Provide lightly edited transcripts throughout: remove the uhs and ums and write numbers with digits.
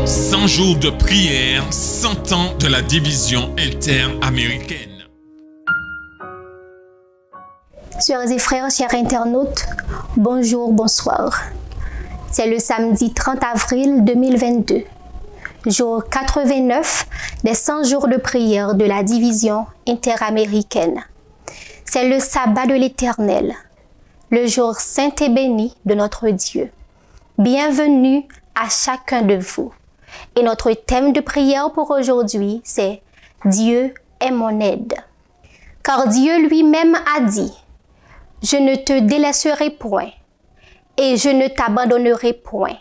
100 jours de prière, 100 ans de la division interaméricaine. Sœurs et frères, chers internautes, bonjour, bonsoir. C'est le samedi 30 avril 2022, jour 89 des 100 jours de prière de la division interaméricaine. C'est le sabbat de l'Éternel, le jour saint et béni de notre Dieu. Bienvenue à chacun de vous. Et notre thème de prière pour aujourd'hui, c'est « Dieu est mon aide ». Car Dieu lui-même a dit « Je ne te délaisserai point et je ne t'abandonnerai point ».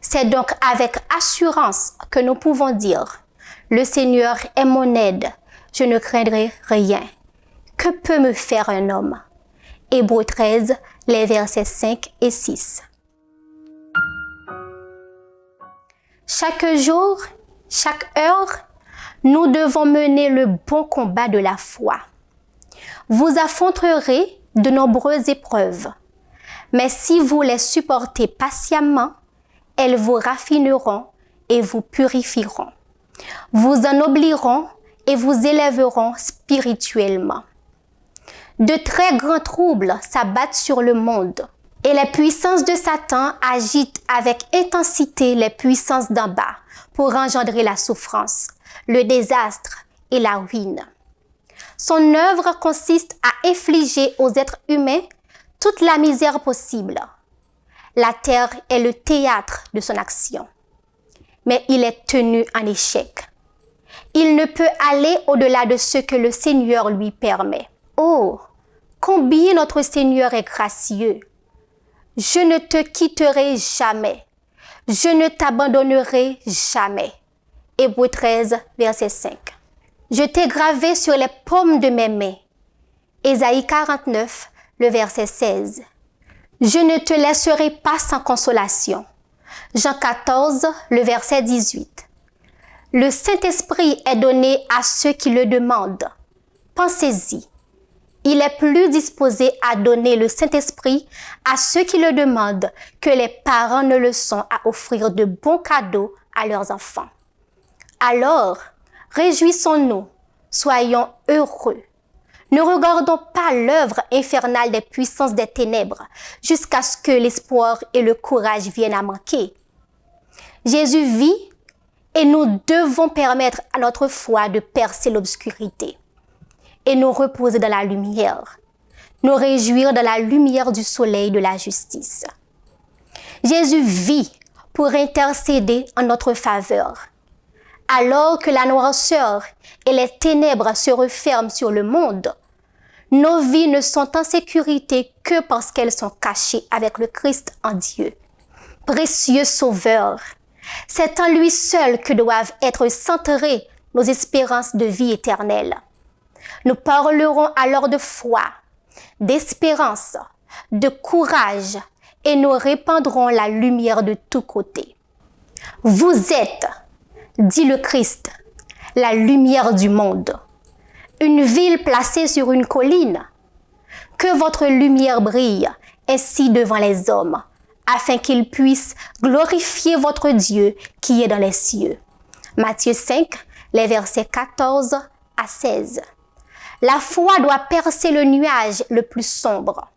C'est donc avec assurance que nous pouvons dire « Le Seigneur est mon aide, je ne craindrai rien. Que peut me faire un homme ?» Hébreux 13, les versets 5 et 6. Chaque jour, chaque heure, nous devons mener le bon combat de la foi. Vous affronterez de nombreuses épreuves, mais si vous les supportez patiemment, elles vous raffineront et vous purifieront. Vous ennobliront et vous élèveront spirituellement. De très grands troubles s'abattent sur le monde. Et les puissances de Satan agitent avec intensité les puissances d'en bas pour engendrer la souffrance, le désastre et la ruine. Son œuvre consiste à infliger aux êtres humains toute la misère possible. La terre est le théâtre de son action. Mais il est tenu en échec. Il ne peut aller au-delà de ce que le Seigneur lui permet. Oh, combien notre Seigneur est gracieux! Je ne te quitterai jamais. Je ne t'abandonnerai jamais. Hébreux 13, verset 5. Je t'ai gravé sur les paumes de mes mains. Ésaïe 49, le verset 16. Je ne te laisserai pas sans consolation. Jean 14, le verset 18. Le Saint-Esprit est donné à ceux qui le demandent. Pensez-y. Il est plus disposé à donner le Saint-Esprit à ceux qui le demandent que les parents ne le sont à offrir de bons cadeaux à leurs enfants. Alors, réjouissons-nous, soyons heureux. Ne regardons pas l'œuvre infernale des puissances des ténèbres jusqu'à ce que l'espoir et le courage viennent à manquer. Jésus vit et nous devons permettre à notre foi de percer l'obscurité et nous reposer dans la lumière, nous réjouir dans la lumière du soleil de la justice. Jésus vit pour intercéder en notre faveur. Alors que la noirceur et les ténèbres se referment sur le monde, nos vies ne sont en sécurité que parce qu'elles sont cachées avec le Christ en Dieu. Précieux Sauveur, c'est en lui seul que doivent être centrées nos espérances de vie éternelle. Nous parlerons alors de foi, d'espérance, de courage et nous répandrons la lumière de tous côtés. Vous êtes, dit le Christ, la lumière du monde, une ville placée sur une colline. Que votre lumière brille ainsi devant les hommes, afin qu'ils puissent glorifier votre Dieu qui est dans les cieux. Matthieu 5, les versets 14 à 16. La foi doit percer le nuage le plus sombre.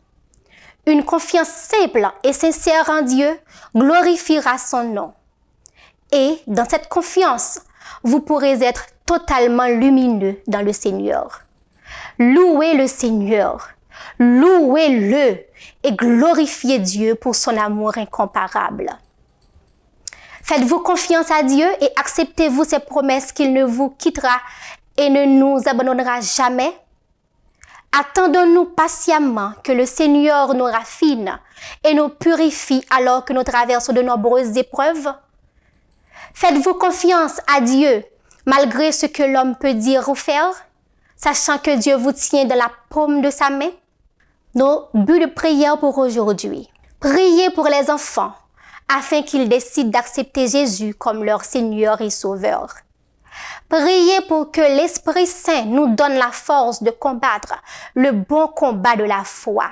Une confiance simple et sincère en Dieu glorifiera son nom. Et dans cette confiance, vous pourrez être totalement lumineux dans le Seigneur. Louez le Seigneur, louez-le et glorifiez Dieu pour son amour incomparable. Faites-vous confiance à Dieu et acceptez-vous ses promesses qu'il ne vous quittera et ne nous abandonnera jamais? Attendons-nous patiemment que le Seigneur nous raffine et nous purifie alors que nous traversons de nombreuses épreuves? Faites-vous confiance à Dieu malgré ce que l'homme peut dire ou faire, sachant que Dieu vous tient dans la paume de sa main? Nos buts de prière pour aujourd'hui. Priez pour les enfants afin qu'ils décident d'accepter Jésus comme leur Seigneur et Sauveur. Priez pour que l'Esprit Saint nous donne la force de combattre le bon combat de la foi.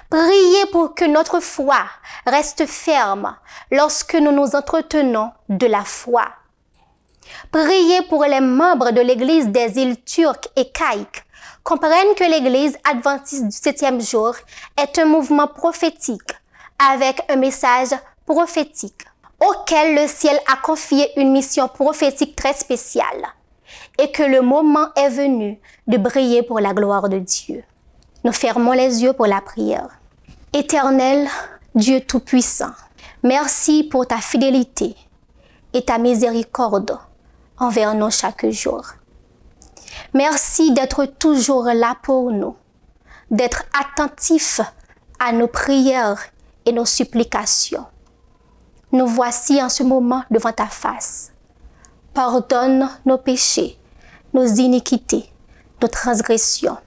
Priez pour que notre foi reste ferme lorsque nous nous entretenons de la foi. Priez pour les membres de l'Église des îles turques et caïques comprennent que l'Église adventiste du 7e jour est un mouvement prophétique avec un message prophétique auquel le ciel a confié une mission prophétique très spéciale et que le moment est venu de briller pour la gloire de Dieu. Nous fermons les yeux pour la prière. Éternel Dieu Tout-Puissant, merci pour ta fidélité et ta miséricorde envers nous chaque jour. Merci d'être toujours là pour nous, d'être attentif à nos prières et nos supplications. Nous voici en ce moment devant ta face. Pardonne nos péchés, nos iniquités, nos transgressions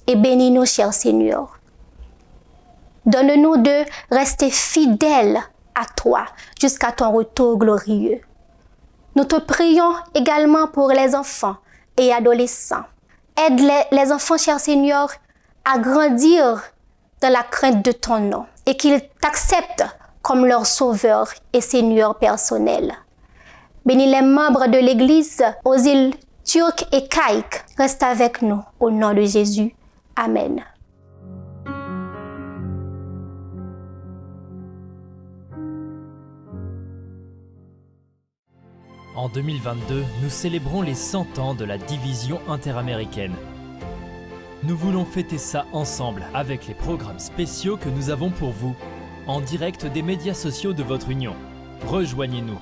et bénis-nous, cher Seigneur. Donne-nous de rester fidèles à toi jusqu'à ton retour glorieux. Nous te prions également pour les enfants et adolescents. Aide les enfants, cher Seigneur, à grandir dans la crainte de ton nom et qu'ils t'acceptent comme leur sauveur et Seigneur personnel. Bénis les membres de l'Église aux îles turques et caïques. Reste avec nous au nom de Jésus. Amen. En 2022, nous célébrons les 100 ans de la division interaméricaine. Nous voulons fêter ça ensemble avec les programmes spéciaux que nous avons pour vous, en direct des médias sociaux de votre union. Rejoignez-nous.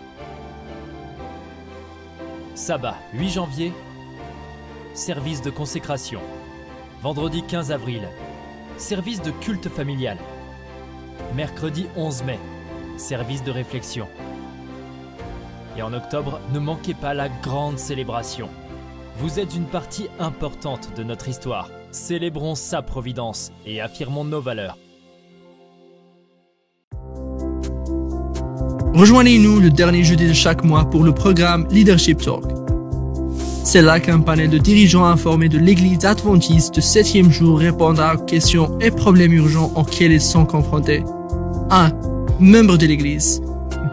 Sabbat 8 janvier, service de consécration. Vendredi 15 avril, service de culte familial. Mercredi 11 mai, service de réflexion. Et en octobre, ne manquez pas la grande célébration. Vous êtes une partie importante de notre histoire. Célébrons sa providence et affirmons nos valeurs. Rejoignez-nous le dernier jeudi de chaque mois pour le programme Leadership Talk. C'est là qu'un panel de dirigeants informés de l'Église adventiste du 7e jour répondra aux questions et problèmes urgents auxquels ils sont confrontés. 1. Membres de l'Église.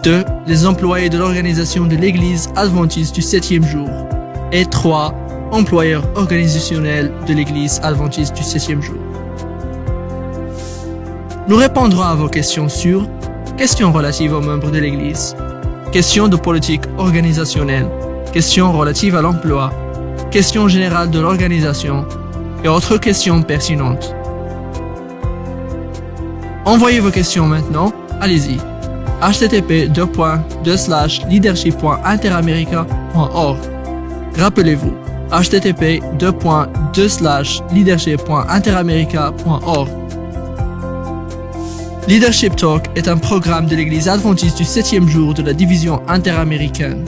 2. Les employés de l'organisation de l'Église adventiste du 7e jour. Et 3. Employeurs organisationnels de l'Église adventiste du 7e jour. Nous répondrons à vos questions sur questions relatives aux membres de l'Église, questions de politique organisationnelle, questions relatives à l'emploi, questions générales de l'organisation et autres questions pertinentes. Envoyez vos questions maintenant, allez-y. http://leadership.interamerica.org. Rappelez-vous, http://leadership.interamerica.org. Leadership Talk est un programme de l'Église adventiste du 7e jour de la division interaméricaine.